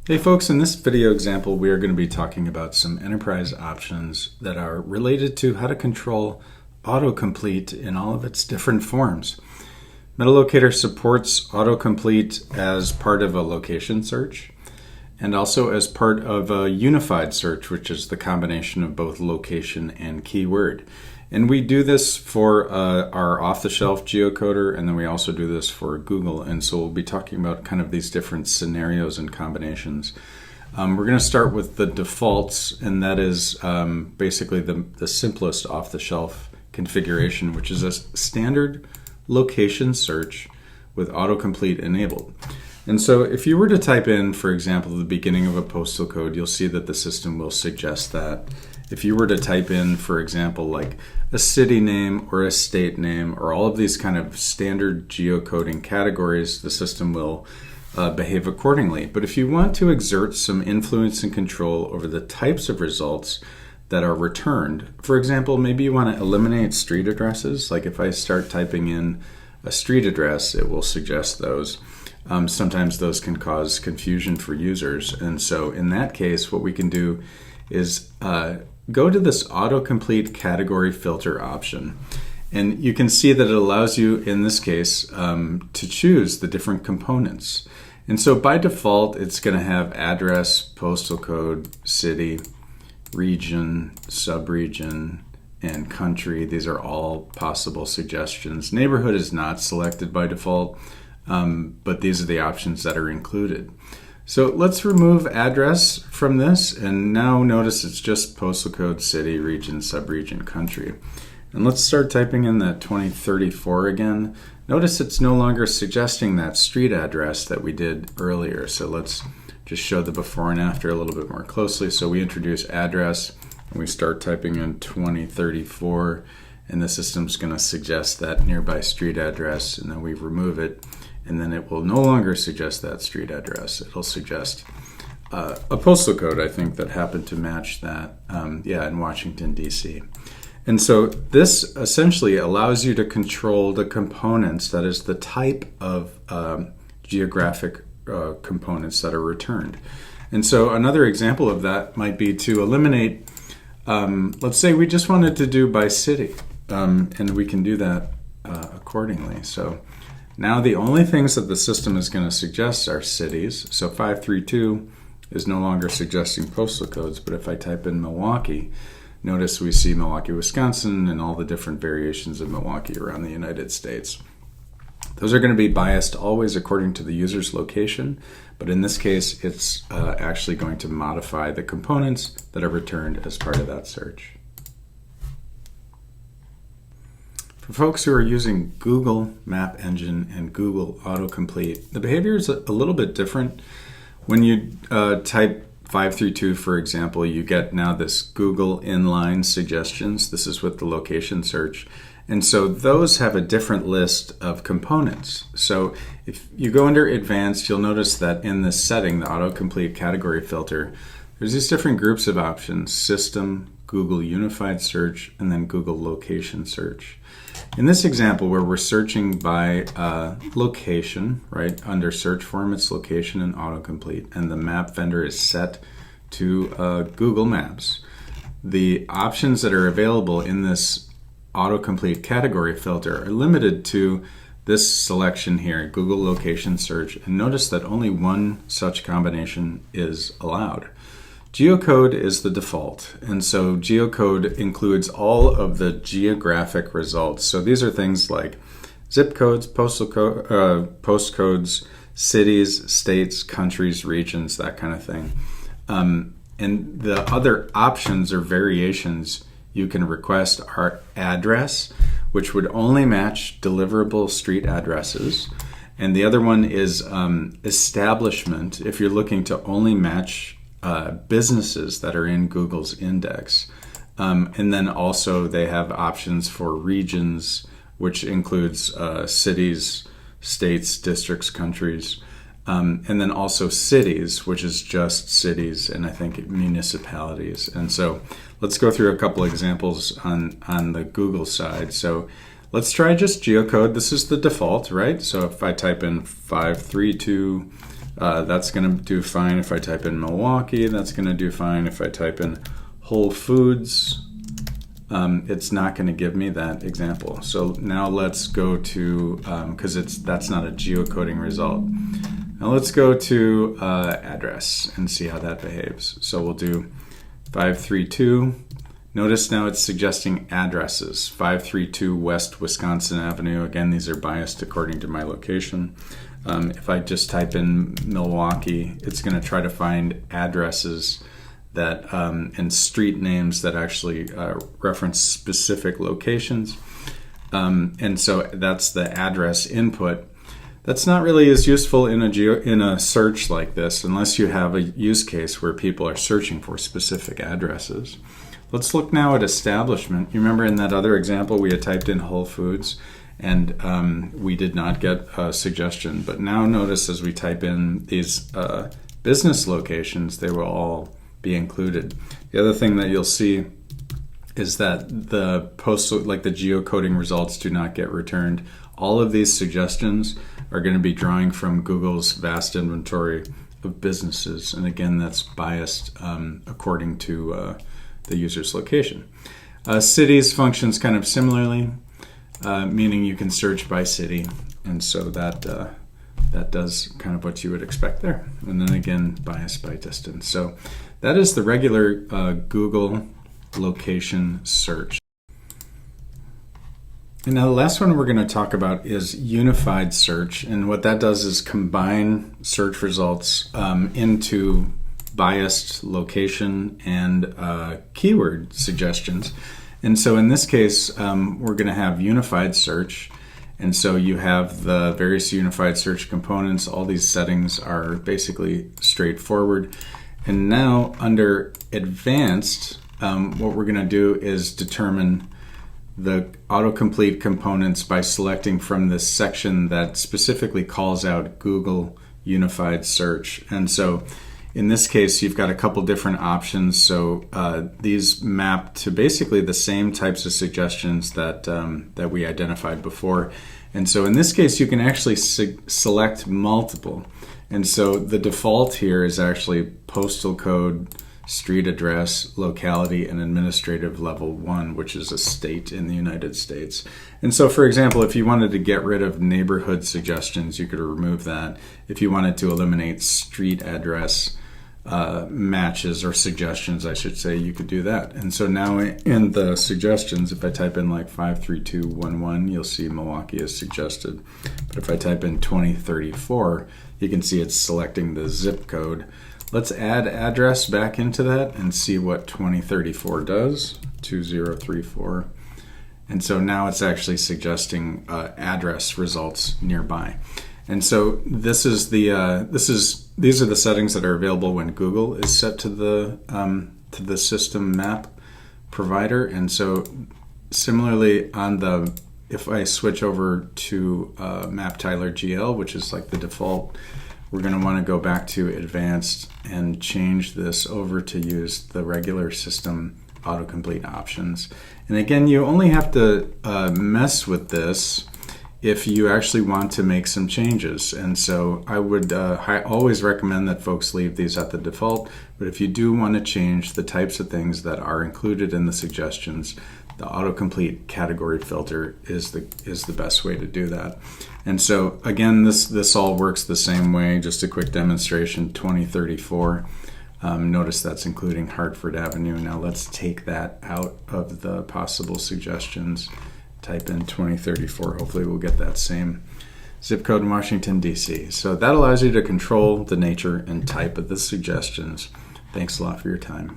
Hey folks, in this video example we are going to be talking about some enterprise options that are related to how to control autocomplete in all of its different forms. MetaLocator supports autocomplete as part of a location search and also as part of a unified search, which is the combination of both location and keyword. And we do this for our off-the-shelf geocoder, and then we also do this for Google. And so we'll be talking about kind of these different scenarios and combinations. We're going to start with the defaults, and that is basically the simplest off-the-shelf configuration, which is a standard location search with autocomplete enabled. And so if you were to type in, for example, the beginning of a postal code, you'll see that the system will suggest that. If you were to type in, for example, like a city name or a state name or all of these kind of standard geocoding categories, the system will behave accordingly. But if you want to exert some influence and control over the types of results that are returned, for example, maybe you want to eliminate street addresses. Like if I start typing in a street address, it will suggest those. Sometimes those can cause confusion for users. And so in that case, what we can do is go to this autocomplete category filter option. And you can see that it allows you, in this case, to choose the different components. And so by default, it's going to have address, postal code, city, region, subregion, and country. These are all possible suggestions. Neighborhood is not selected by default, but these are the options that are included. So let's remove address from this, and now notice it's just postal code, city, region, subregion, country. And let's start typing in that 2034 again. Notice it's no longer suggesting that street address that we did earlier. So let's just show the before and after a little bit more closely. So we introduce address, and we start typing in 2034, and the system's going to suggest that nearby street address, and then we remove it. And then it will no longer suggest that street address. It'll suggest a postal code, I think, that happened to match that, in Washington, D.C. And so this essentially allows you to control the components, that is the type of geographic components that are returned. And so another example of that might be to eliminate, let's say we just wanted to do by city, and we can do that accordingly. So now the only things that the system is going to suggest are cities. So 532 is no longer suggesting postal codes, but if I type in Milwaukee, notice we see Milwaukee, Wisconsin, and all the different variations of Milwaukee around the United States. Those are going to be biased always according to the user's location, but in this case, it's actually going to modify the components that are returned as part of that search. For folks who are using Google Map Engine and Google Autocomplete, the behavior is a little bit different. When you type 532, for example, you get now this Google inline suggestions. This is with the location search. And so those have a different list of components. So if you go under advanced, you'll notice that in this setting, the autocomplete category filter, there's these different groups of options: system, Google Unified Search, and then Google Location Search. In this example where we're searching by location, right, under search form, it's location and autocomplete, and the map vendor is set to Google Maps. The options that are available in this autocomplete category filter are limited to this selection here, Google Location Search, and notice that only one such combination is allowed. Geocode is the default, and so geocode includes all of the geographic results. So these are things like zip codes, postcodes, cities, states, countries, regions, that kind of thing. And the other options or variations you can request are address, which would only match deliverable street addresses. And the other one is establishment, if you're looking to only match businesses that are in Google's index. And then also they have options for regions, which includes cities, states, districts, countries. And then also cities, which is just cities, and I think municipalities. And so let's go through a couple examples on the Google side. So let's try just geocode. This is the default, right? So if I type in 532 That's going to do fine if I type in Milwaukee. That's going to do fine if I type in Whole Foods. It's not going to give me that example. So now let's go to, because that's not a geocoding result. Now let's go to address and see how that behaves. So we'll do 532. Notice now it's suggesting addresses. 532 West Wisconsin Avenue. Again, these are biased according to my location. If I just type in Milwaukee, it's going to try to find addresses that and street names that actually reference specific locations. And so that's the address input. That's not really as useful in a search like this unless you have a use case where people are searching for specific addresses. Let's look now at establishment. You remember in that other example we had typed in Whole Foods and we did not get a suggestion. But now notice as we type in these business locations, they will all be included. The other thing that you'll see is that the postal, like the geocoding results, do not get returned. All of these suggestions are going to be drawing from Google's vast inventory of businesses, and again, that's biased according to the user's location. Cities functions kind of similarly, meaning you can search by city, and so that does kind of what you would expect there. And then again, bias by distance. So that is the regular Google location search. And now the last one we're going to talk about is unified search. And what that does is combine search results into biased location and keyword suggestions. And so in this case, we're going to have unified search. And so you have the various unified search components. All these settings are basically straightforward. And now under advanced, what we're going to do is determine the autocomplete components by selecting from this section that specifically calls out Google Unified Search. And so in this case, you've got a couple different options. So these map to basically the same types of suggestions that we identified before. And so in this case, you can actually select multiple. And so the default here is actually postal code, street address, locality, and administrative level 1, which is a state in the United States. And so, for example, if you wanted to get rid of neighborhood suggestions, you could remove that. If you wanted to eliminate street address matches or suggestions, I should say, you could do that. And so now in the suggestions, if I type in like 53211, you'll see Milwaukee is suggested. But if I type in 2034, you can see it's selecting the zip code. Let's add address back into that and see what 2034 does, 2034. And so now it's actually suggesting address results nearby. And so these are the settings that are available when Google is set to the system map provider. And so similarly if I switch over to MapTiler GL, which is like the default, we're going to want to go back to advanced and change this over to use the regular system autocomplete options. And again, you only have to mess with this if you actually want to make some changes. And so I would always recommend that folks leave these at the default. But if you do want to change the types of things that are included in the suggestions, the autocomplete category filter is the best way to do that. And so again, this all works the same way. Just a quick demonstration, 2034. Notice that's including Hartford Avenue. Now let's take that out of the possible suggestions. Type in 2034. Hopefully we'll get that same zip code in Washington, D.C. So that allows you to control the nature and type of the suggestions. Thanks a lot for your time.